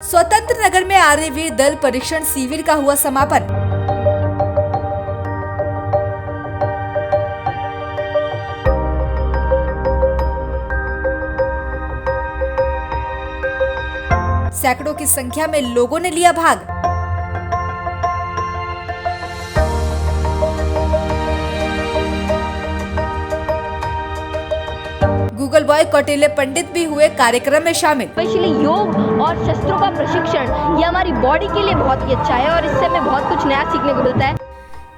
स्वतंत्र नगर में आर्यवीर दल परीक्षण शिविर का हुआ समापन। सैकड़ों की संख्या में लोगों ने लिया भाग। गूगल बॉय कौटिल्य पंडित भी हुए कार्यक्रम में शामिल। स्पेशली योग और शस्त्रों का प्रशिक्षण ये हमारी बॉडी के लिए बहुत ही अच्छा है और इससे हमें बहुत कुछ नया सीखने को मिलता है।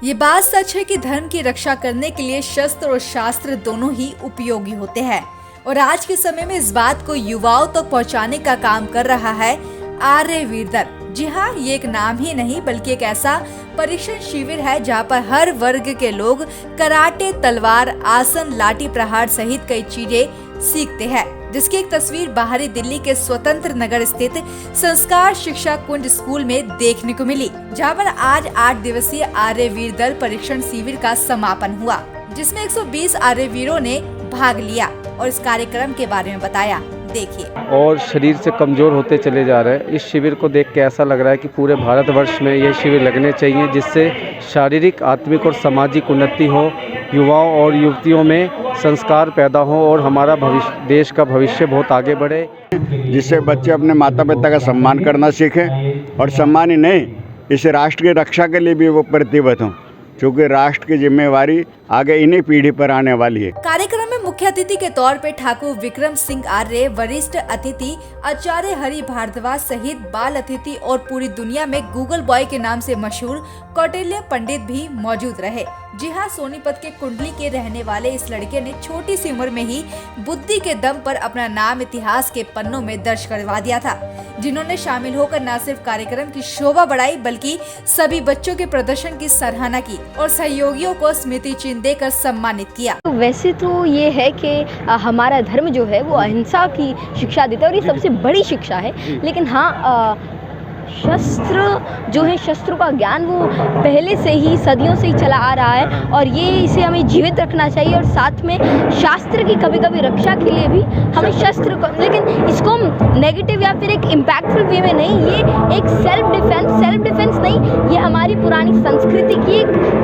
ये बात सच है कि धर्म की रक्षा करने के लिए शस्त्र और शास्त्र दोनों ही उपयोगी होते हैं और आज के समय में इस बात को युवाओं तक पहुंचाने का काम कर रहा है आर्यवीर दल। जी हाँ, ये एक नाम ही नहीं बल्कि एक ऐसा परीक्षण शिविर है जहाँ पर हर वर्ग के लोग कराटे, तलवार, आसन, लाठी प्रहार सहित कई चीजें सीखते हैं, जिसकी एक तस्वीर बाहरी दिल्ली के स्वतंत्र नगर स्थित संस्कार शिक्षा कुंज स्कूल में देखने को मिली, जहाँ पर आज 8 दिवसीय आर्यवीर दल परीक्षण शिविर का समापन हुआ, जिसमें 120 आर्यवीरों ने भाग लिया और इस कार्यक्रम के बारे में बताया। देखिए। और शरीर से कमज़ोर होते चले जा रहे हैं। इस शिविर को देख के ऐसा लग रहा है कि पूरे भारतवर्ष में ये शिविर लगने चाहिए, जिससे शारीरिक, आत्मिक और सामाजिक उन्नति हो, युवाओं और युवतियों में संस्कार पैदा हो और हमारा भविष्य, देश का भविष्य बहुत आगे बढ़े, जिससे बच्चे अपने माता पिता का सम्मान करना सीखें और सम्मान ही नहीं, इस राष्ट्र की रक्षा के लिए भी वो प्रतिबद्ध हों, क्योंकि राष्ट्र की जिम्मेवारी आगे इन्हीं पीढ़ी पर आने वाली है। कार्यक्रम में मुख्य अतिथि के तौर पे ठाकुर विक्रम सिंह आर्य, वरिष्ठ अतिथि आचार्य हरि भारद्वाज सहित बाल अतिथि और पूरी दुनिया में गूगल बॉय के नाम से मशहूर कौटिल्य पंडित भी मौजूद रहे। जी हाँ, सोनीपत के कुंडली के रहने वाले इस लड़के ने छोटी सी उम्र में ही बुद्धि के दम पर अपना नाम इतिहास के पन्नों में दर्ज करवा दिया था, जिन्होंने शामिल होकर न सिर्फ कार्यक्रम की शोभा बढ़ाई बल्कि सभी बच्चों के प्रदर्शन की सराहना की और सहयोगियों को स्मृति चिन्ह देकर सम्मानित किया। तो वैसे तो ये है कि हमारा धर्म जो है वो अहिंसा की शिक्षा देता है और ये सबसे बड़ी शिक्षा है, लेकिन हाँ शस्त्र जो है, शस्त्रों का ज्ञान वो पहले से ही सदियों से ही चला आ रहा है और ये इसे हमें जीवित रखना चाहिए और साथ में शास्त्र की कभी कभी रक्षा के लिए भी हमें शस्त्र को, लेकिन इसको नेगेटिव या फिर एक इम्पैक्टफुल वे में नहीं, ये एक सेल्फ डिफेंस नहीं, ये हमारी पुरानी संस्कृति की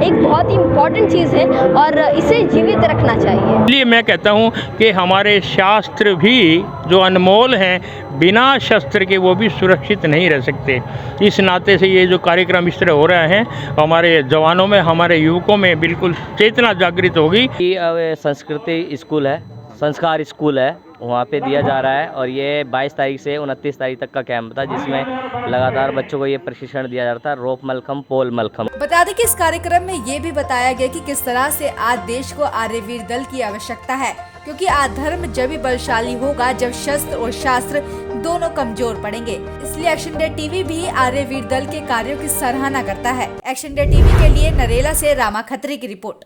एक बहुत ही इम्पॉर्टेंट चीज़ है और इसे जीवित रखना चाहिए। इसलिए मैं कहता हूँ कि हमारे शास्त्र भी जो अनमोल हैं, बिना शस्त्र के वो भी सुरक्षित नहीं रह सकते। इस नाते से ये जो कार्यक्रम इस तरह हो रहे हैं, हमारे जवानों में, हमारे युवकों में बिल्कुल चेतना जागृत होगी। ये संस्कृति स्कूल है, संस्कार स्कूल है, वहाँ पे दिया जा रहा है और ये 22 तारीख से 29 तारीख तक का कैंप था, जिसमें लगातार बच्चों को ये प्रशिक्षण दिया जाता है, रोप मलखम, पोल मलखम। बता दें कि इस कार्यक्रम में ये भी बताया गया कि किस तरह से आज देश को आर्यवीर दल की आवश्यकता है, क्योंकि आज धर्म जब भी बलशाली होगा जब शस्त्र और शास्त्र दोनों कमजोर पड़ेंगे। इसलिए एक्शन डे टीवी भी आर्यवीर दल के कार्यों की सराहना करता है। एक्शन डे टीवी के लिए नरेला से रामा खत्री की रिपोर्ट।